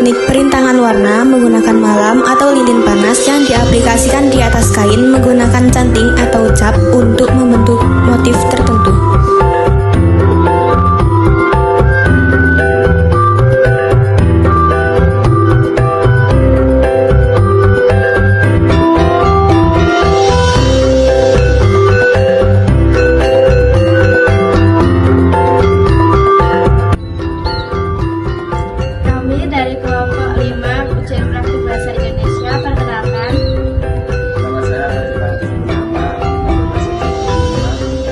teknik perintangan warna menggunakan malam atau lilin panas yang diaplikasikan di atas kain menggunakan canting atau cap untuk membentuk motif tertentu. Dari kelompok 5 Ujian Praktik Bahasa Indonesia, perkenalkan. Nama saya Nama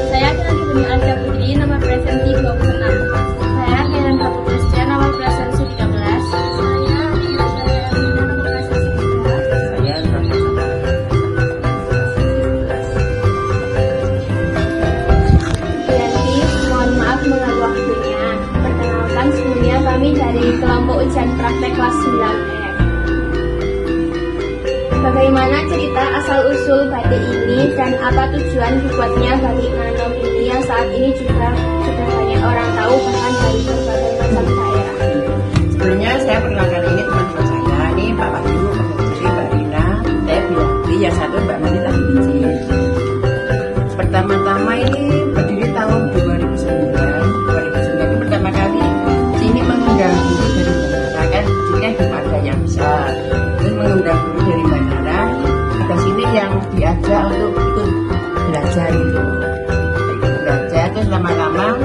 Saya Kinanti Bumi Alja Putri, nomor presensi 26. Saya Karen Kaputrisya, nomor presensi 13. Saya Dina Jayarina, nomor presensi 13. saya Yanti, mohon maaf mengganggu waktunya. Perkenalkan, sebelumnya kami dari kelompok ujian praktek kelas 9E. Bagaimana cerita asal-usul batik ini dan apa tujuan dibuatnya batik Nanom ini yang saat ini juga sudah banyak orang tahu bahkan dari berbagai macam daerah. Sebelumnya saya perkenalkan ini teman-teman saya, ini Pak Wahyu, Pak Putri, Mbak Rina, saya Bianti, yang satu Mbak Manita Binci. Pertama-tama ini berdiri tahun 2009 itu pertama kali sini mengundang guru dari bandara, kan sini kan belum ada yang bisa, terus mengundang guru dari bandara ke sini yang diajak untuk ikut belajar itu, ikut belajar, terus lama-lama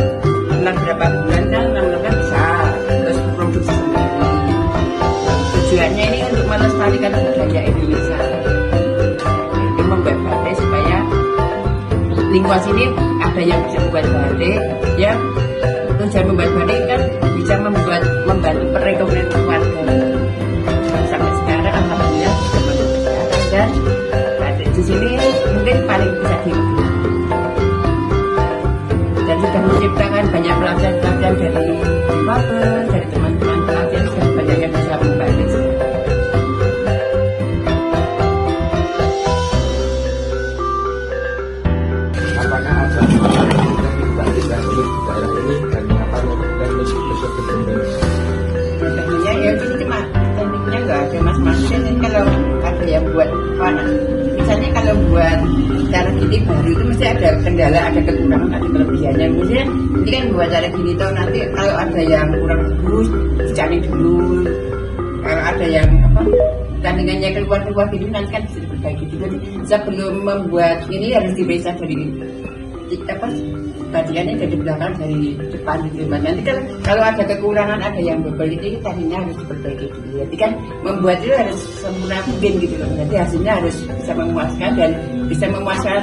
setelah berapa bulan kan lama-lama bisa terus produksi sendiri. Tujuannya ini untuk melestarikan budaya Indonesia, itu membuat batik supaya lingkungan sini ada yang bisa membuat batik, ya. Tujuan membuat batik kan bisa membantu perekonomian keluarga. Sampai sekarang alhamdulillah bisa membantu dan batik di sini mungkin paling bisa diukur. Dan sudah menciptakan banyak pelatihan-pelatihan dari Bapak, dari teman-teman pelatihan, sudah banyak yang bisa membatik. Apakah ada teknik batik yang unik di daerah ini dan mengapa teknik tersebut penting? Tekniknya ya ini cuma tekniknya nggak ada mas-masnya. Kalau ada yang buat mana, misalnya kalau buat cara gini baru itu mesti ada kendala, ada kekurangan, ada kelebihannya. Misalnya ini kan buat cara gini tuh nanti kalau ada yang kurang bagus dicari dulu. Kalau ada yang apa tandingannya keluar gitu nanti kan bisa diperbaiki. Jadi sebelum membuat ini harus diperiksa dari apa badiannya dari belakang, dari depan gitu. Nanti kalau ada kekurangan, ada yang bebel itu tadinya harus diperbaiki dulu. Jadi kan membuat itu harus sempurna mungkin gitu loh. Jadi hasilnya harus bisa memuaskan dan bisa memuaskan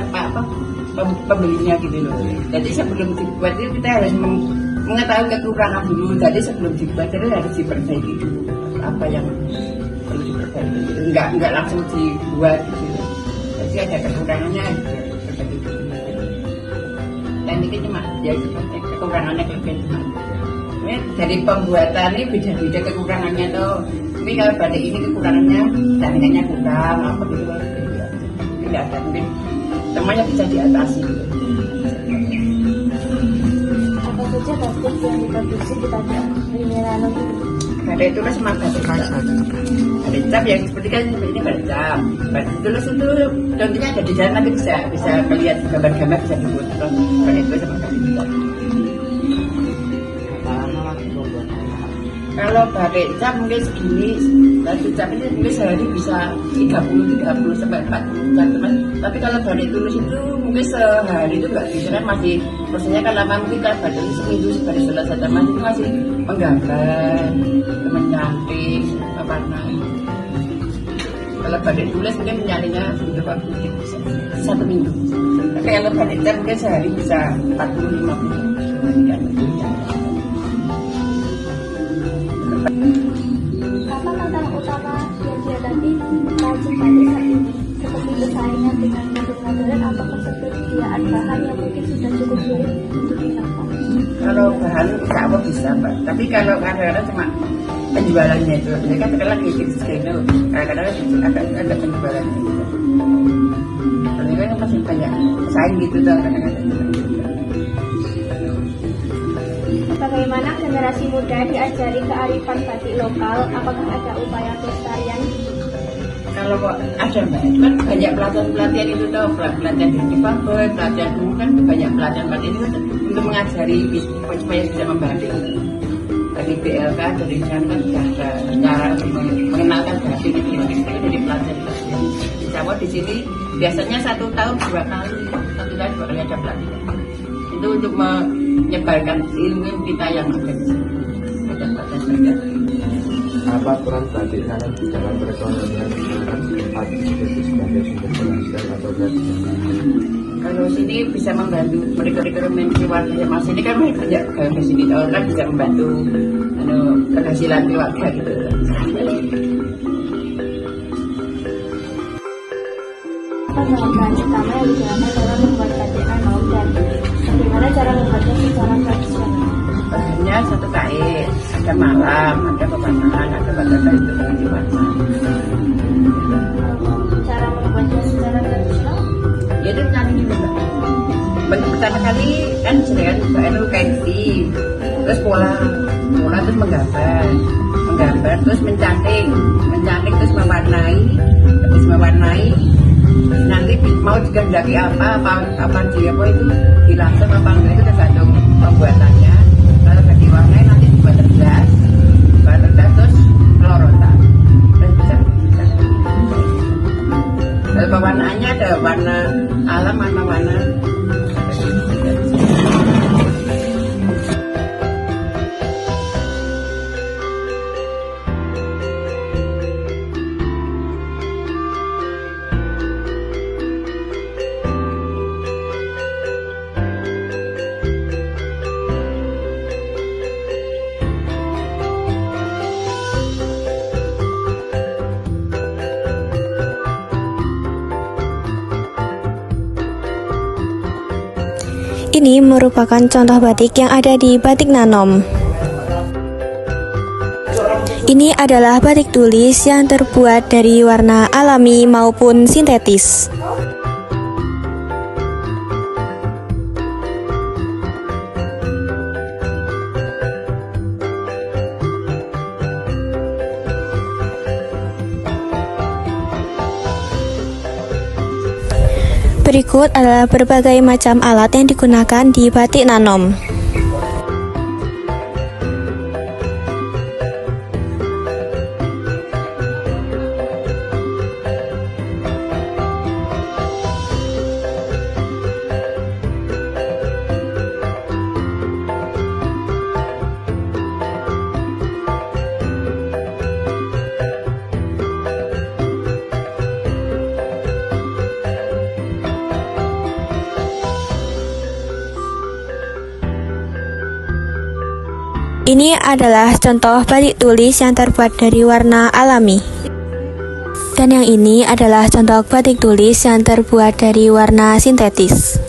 pembelinya gitu loh. Jadi sebelum dibuat itu kita harus mengetahui kekurangan dulu. Jadi sebelum dibuat itu harus diperbaiki dulu apa yang perlu diperbaiki. Enggak langsung dibuat gitu. Jadi ada kekurangannya diperbaiki dulu. Dan ini cuma ya seperti kekurangannya kelebihan. Dari pembuatan ini beda-beda kekurangannya tuh. Tapi kalau batik ini kekurangannya tandingannya kurang apa gitu loh. Tidak ada, mungkin semuanya bisa diatasi. Apa saja batik yang diproduksi di batik Nanom ini? Batik itu kan semua batik cap yang seperti kan ini batik cap. Batik tulis itu contohnya ada di dalam, nanti bisa melihat gambar-gambar, bisa dibuat batik itu sama batik cap. Kalau batik cap mungkin segini, batik cap ini mungkin sehari bisa 30 sampai 40 teman. Tapi kalau batik tulis itu mungkin sehari itu nggak bisa, kan masih prosesnya kan lama. Mungkin kalau batik itu seminggu baru selesai, teman itu masih menggambar, menyanting, mewarna. Kalau batik tulis mungkin menyalinya sudah 40 bisa 1 minggu. Tapi kalau batik cap mungkin sehari bisa 40-50. Apa tantangan utama yang dihadapi rajin batik saat ini? Seperti bersaingnya dengan produk modern atau ketersediaan bahan yang mungkin sudah cukup sulit untuk didapat? Kalau bahan insya Allah bisa Pak. Tapi kalau kadang-kadang cuma penjualannya itu, mereka terkenal di screener. Kadang-kadang ada penjualannya gitu. Tapi kan masih banyak saing gitu tuh kadang-kadang. Apa Bagaimana generasi muda diajari kearifan batik lokal? Apakah ada upaya pelestarian? Kalau kok ada Mbak, itu kan banyak pelatihan itu tuh, pelatihan di difabel, pelatihan dulu kan banyak pelatihan itu kan untuk mengajari supaya bisa membatik. Dari BLK, dari jangan sudah ada cara untuk mengenalkan batik itu dari pelatihan. Insya Allah di sini biasanya 1 tahun 2 kali, 1 tahun 2 kali ada pelatihan. Itu untuk menyebarkan ilmu kita yang ada di sini. Ada pelatihan. Apa peran batik nanan di dalam perekonomian masyarakat batik sebagai sumber penghasilan atau gajian? Kalau sini bisa membantu perekonomian keluarga, mas ini kan banyak ke sini kan bisa membantu penghasilan keluarga gitu. Apa bahan utama yang digunakan dalam membuat batik nanom dan bagaimana cara membuatnya secara tradisional? Bahannya 1 kain, ada malam, ada pewarnaan, ada bata itu diwarna. Cara membuatnya secara tradisional? Ya itu nanti juga. Bentuk pertama kali kan jenengan bahan kain putih, terus pola terus menggambar, terus mencanting terus mewarnai, nanti mau digandaki apa dia itu dilangsung apa enggak itu tergantung pembuatannya. Kalau diwarnai nanti dibuat terdas terus pelorotan terus bisa. Kalau pewarnaannya ada warna alam, warna Ini merupakan contoh batik yang ada di Batik Nanom. Ini adalah batik tulis yang terbuat dari warna alami maupun sintetis. Berikut adalah berbagai macam alat yang digunakan di Batik Nanom. Ini adalah contoh batik tulis yang terbuat dari warna alami. Dan yang ini adalah contoh batik tulis yang terbuat dari warna sintetis.